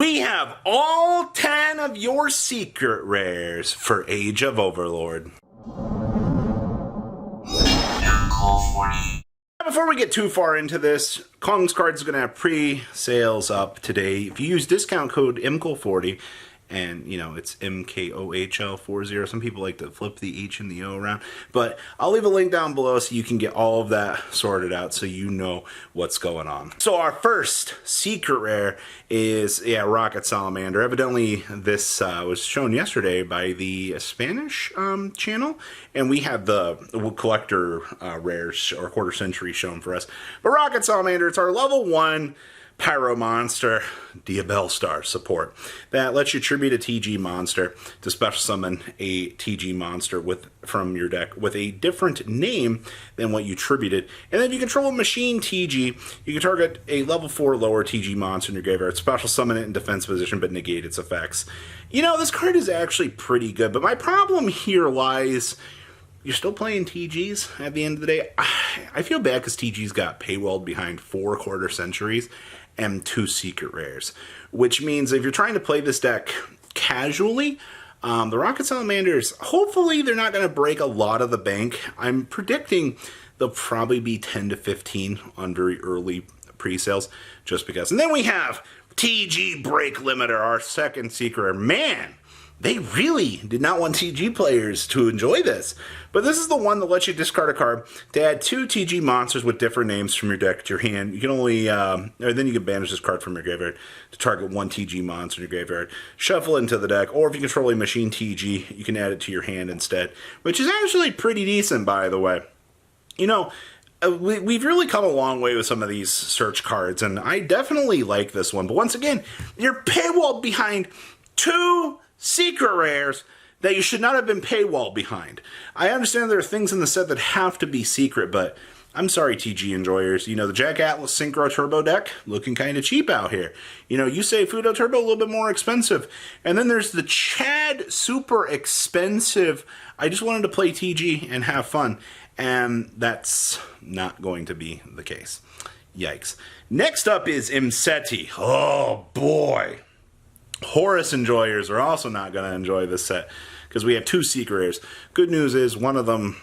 We have all 10 of your secret rares for Age of Overlord. Before we get too far into this, Kong's Cards is going to have pre-sales up today. If you use discount code MKOHL40, and, you know, it's MKOHL40. Some people like to flip the H and the O around. But I'll leave a link down below so you can get all of that sorted out so you know what's going on. So our first secret rare is, Rocket Salamander. Evidently, this was shown yesterday by the Spanish channel. And we have the collector rares, or quarter century, shown for us. But Rocket Salamander, it's our level 1 Pyro Monster Diabelstar support that lets you tribute a TG monster to special summon a TG monster from your deck with a different name than what you tributed. And then if you control a machine TG, you can target a level 4 lower TG monster in your graveyard, special summon it in defense position but negate its effects. You know, this card is actually pretty good, but my problem here lies, you're still playing TGs at the end of the day. I feel bad because TGs got paywalled behind 4 quarter centuries and 2 secret rares, which means if you're trying to play this deck casually, the Rocket Salamanders, hopefully they're not going to break a lot of the bank. I'm predicting they'll probably be 10 to 15 on very early pre-sales, just because. And then we have TG Break Limiter, our second secret rare. Man, they really did not want TG players to enjoy this. But this is the one that lets you discard a card to add 2 TG monsters with different names from your deck to your hand. You can only, or then you can banish this card from your graveyard to target 1 TG monster in your graveyard. Shuffle it into the deck, or if you control a machine TG, you can add it to your hand instead. Which is actually pretty decent, by the way. You know, we've really come a long way with some of these search cards, and I definitely like this one. But once again, you're paywalled behind 2 secret rares that you should not have been paywall behind. I understand there are things in the set that have to be secret, but I'm sorry, TG enjoyers. You know, the Jack Atlas Synchro Turbo deck looking kind of cheap out here. You know, you say Fudo Turbo a little bit more expensive. And then there's the Chad super expensive. I just wanted to play TG and have fun. And that's not going to be the case. Yikes. Next up is Imseti. Oh, boy. Horus enjoyers are also not going to enjoy this set because we have 2 secret rares. Good news is one of them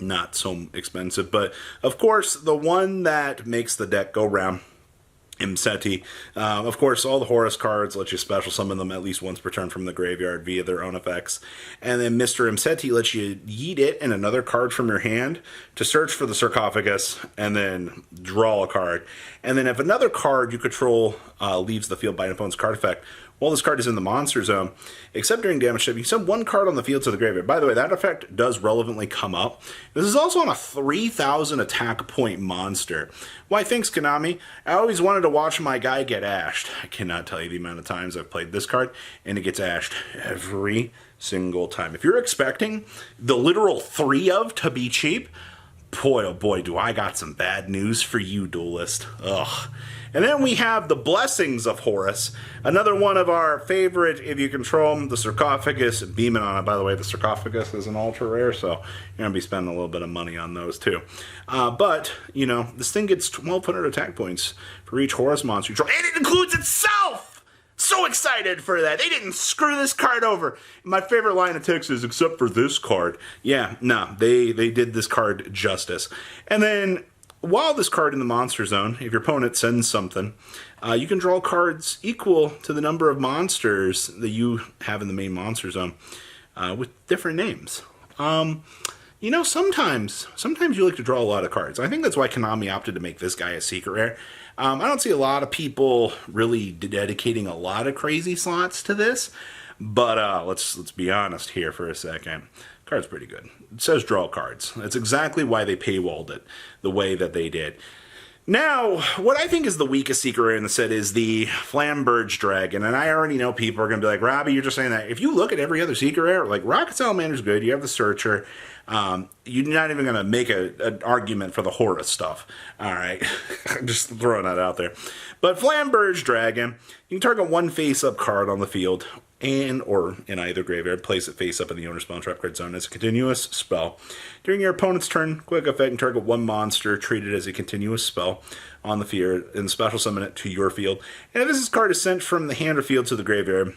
not so expensive, but of course the one that makes the deck go round, Imseti. Of course, all the Horus cards let you special summon them at least once per turn from the graveyard via their own effects. And then Mr. Imseti lets you yeet it and another card from your hand to search for the sarcophagus and then draw a card. And then if another card you control leaves the field by an opponent's card effect, while this card is in the monster zone, except during damage step, you send 1 card on the field to the graveyard. By the way, that effect does relevantly come up. This is also on a 3,000 attack point monster. Why, thanks, Konami. I always wanted to watch my guy get ashed. I cannot tell you the amount of times I've played this card, and it gets ashed every single time. If you're expecting the literal 3 of to be cheap, boy, oh boy, do I got some bad news for you, duelist. Ugh. And then we have the Blessings of Horus, another one of our favorite, if you control them, the Sarcophagus, beaming on it. By the way, the Sarcophagus is an ultra rare, so you're going to be spending a little bit of money on those too. But, you know, this thing gets 1,200 attack points for each Horus monster you control, and it includes itself! So excited for that. They didn't screw this card over. My favorite line of text is, except for this card. Yeah, no, they did this card justice. And then, while this card in the monster zone, if your opponent sends something, you can draw cards equal to the number of monsters that you have in the main monster zone with different names. You know, sometimes you like to draw a lot of cards. I think that's why Konami opted to make this guy a secret rare. I don't see a lot of people really dedicating a lot of crazy slots to this, but let's be honest here for a second. Card's pretty good. It says draw cards. That's exactly why they paywalled it the way that they did. Now, what I think is the weakest secret rare in the set is the Flamburge Dragon, and I already know people are going to be like, Robbie, you're just saying that. If you look at every other secret rare, like Rocket Salamander's good, you have the Searcher, you're not even going to make an argument for the Horus stuff. All right, just throwing that out there. But Flamburge Dragon, you can target 1 face-up card on the field, and or in either graveyard, place it face up in the owner's spell and trap card zone as a continuous spell. During your opponent's turn, quick effect, and target one monster, treat it as a continuous spell on the field, and special summon it to your field. And if this card is sent from the hand or field to the graveyard,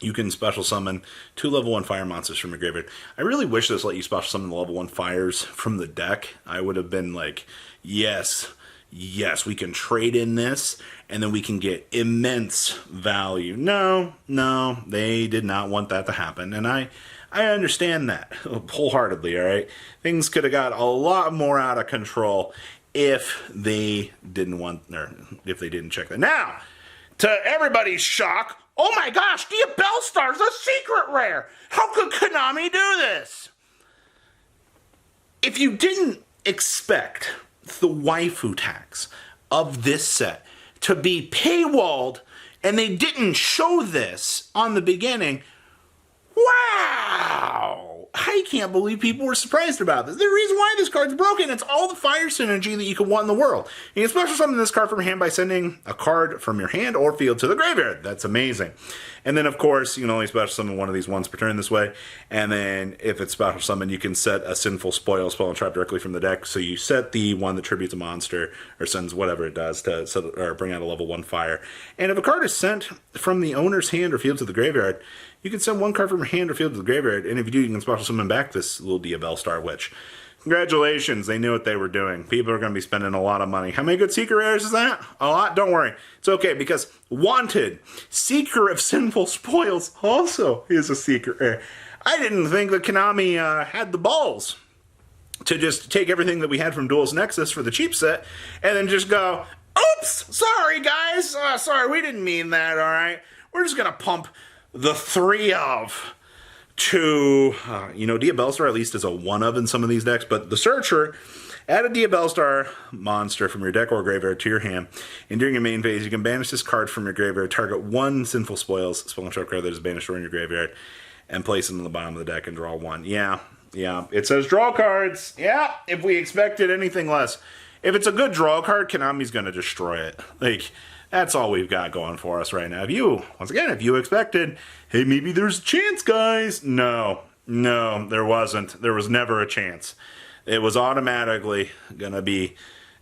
you can special summon 2 level 1 fire monsters from your graveyard. I really wish this let you special summon the level 1 fires from the deck. I would have been like, yes, we can trade in this, and then we can get immense value. No, they did not want that to happen, and I understand that wholeheartedly, all right? Things could have got a lot more out of control if they didn't if they didn't check that. Now, to everybody's shock, oh my gosh, Diabelstar's a secret rare! How could Konami do this? If you didn't expect the waifu tax of this set to be paywalled and they didn't show this on the beginning, wow! I can't believe people were surprised about this. The reason why this card's broken, it's all the fire synergy that you could want in the world. You can special summon this card from your hand by sending a card from your hand or field to the graveyard. That's amazing. And then, of course, you can only special summon one of these once per turn this way. And then, if it's special summoned, you can set a Sinful Spoil spell and trap directly from the deck. So you set the one that tributes a monster or sends whatever it does to set, or bring out a level 1 fire. And if a card is sent from the owner's hand or field to the graveyard, you can send one card from your hand or field to the graveyard, and if you do, you can special summon back this little Diabelstar Witch. Congratulations, they knew what they were doing. People are going to be spending a lot of money. How many good secret rares is that? A lot? Don't worry. It's okay, because Wanted, Seeker of Sinful Spoils, also is a secret rare. I didn't think that Konami had the balls to just take everything that we had from Duel's Nexus for the cheap set, and then just go, oops, sorry guys, sorry, we didn't mean that, alright? We're just going to pump the 3 of to, Diabelstar at least is a 1 of in some of these decks, but the Searcher, add a Diabelstar monster from your deck or graveyard to your hand, and during your main phase, you can banish this card from your graveyard, target 1 Sinful Spoils, spell and trap card that is banished or in your graveyard, and place it in the bottom of the deck and draw 1. Yeah, it says draw cards. Yeah, if we expected anything less. If it's a good draw card, Konami's going to destroy it. That's all we've got going for us right now. If you expected, hey, maybe there's a chance, guys. No, there wasn't. There was never a chance. It was automatically going to be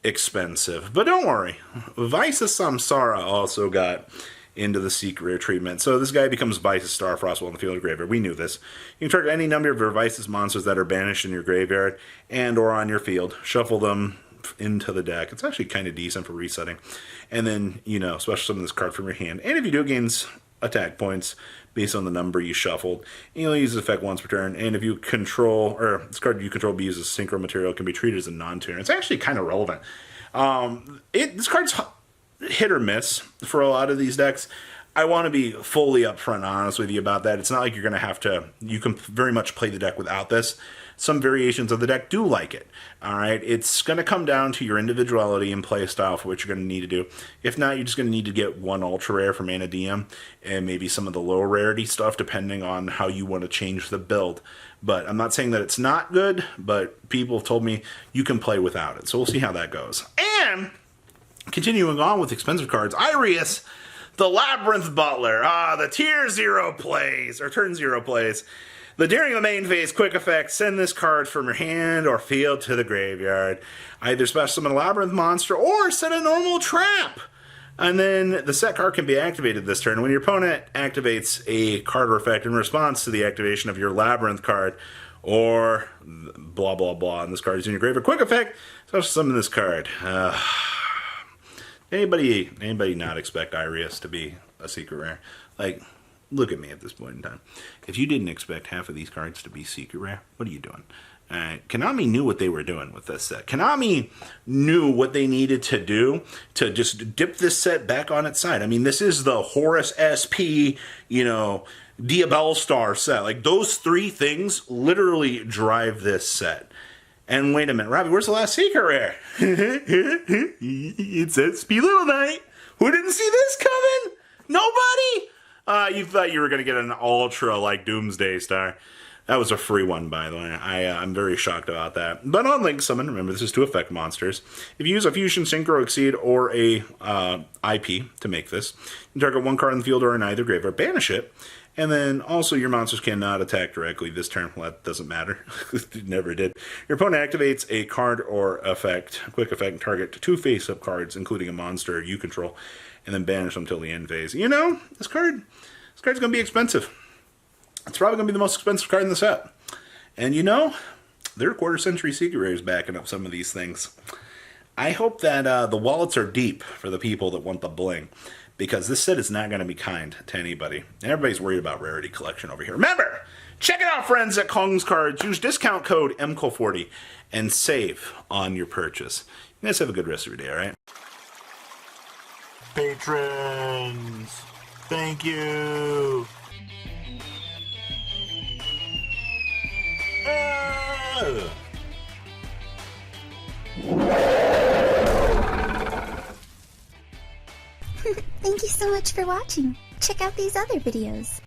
expensive. But don't worry. Vice's Samsara also got into the secret rare treatment. So this guy becomes Vice's Star Frostwell in the field of graveyard. We knew this. You can target any number of your Vice's monsters that are banished in your graveyard and or on your field. Shuffle them into the deck. It's actually kind of decent for resetting. And then, special summon this card from your hand. And if you do, it gains attack points based on the number you shuffled. And you'll use this effect once per turn. And if you control, or this card you control be used as synchro material, it can be treated as a non-tuner. It's actually kind of relevant. This card's hit or miss for a lot of these decks. I want to be fully upfront and honest with you about that. It's not like you're going to have to, you can very much play the deck without this. Some variations of the deck do like it. All right, it's going to come down to your individuality and play style for what you're going to need to do. If not, you're just going to need to get one ultra rare from Mana DM and maybe some of the low rarity stuff depending on how you want to change the build. But I'm not saying that it's not good, but people have told me you can play without it. So we'll see how that goes. And continuing on with expensive cards, Irius, the Labyrinth Butler, the tier 0 plays, or turn 0 plays. During the main phase, quick effect, send this card from your hand or field to the graveyard. Either special summon a Labyrinth monster or set a normal trap. And then the set card can be activated this turn. When your opponent activates a card or effect in response to the activation of your Labyrinth card, or blah, blah, blah, and this card is in your graveyard. Quick effect, special summon this card. Anybody not expect Irius to be a secret rare? Look at me at this point in time. If you didn't expect half of these cards to be secret rare, what are you doing? Konami knew what they were doing with this set. Konami knew what they needed to do to just dip this set back on its side. I mean, this is the Horus SP, Diabelstar set. Those 3 things literally drive this set. And wait a minute, Robbie, where's the last secret rare? It says SP Little Knight. Who didn't see this coming? Nobody? You thought you were going to get an ultra like Doomsday Star. That was a free one, by the way. I'm very shocked about that. But on Link Summon, remember this is to affect monsters. If you use a Fusion, Synchro, Exceed, or a IP to make this, you target one card in the field or in either graveyard, banish it. And then also your monsters cannot attack directly this turn. Well, that doesn't matter. It never did. Your opponent activates a card or effect, quick effect, target 2 face-up cards, including a monster you control, and then banish them until the end phase. You know, this card's going to be expensive. It's probably going to be the most expensive card in the set. And you know, there are quarter-century secret rares backing up some of these things. I hope that the wallets are deep for the people that want the bling, because this set is not going to be kind to anybody. And everybody's worried about rarity collection over here. Remember, check it out, friends, at Kong's Cards. Use discount code MCOL40 and save on your purchase. You guys have a good rest of your day, all right? Patrons, thank you. Thank you so much for watching. Check out these other videos.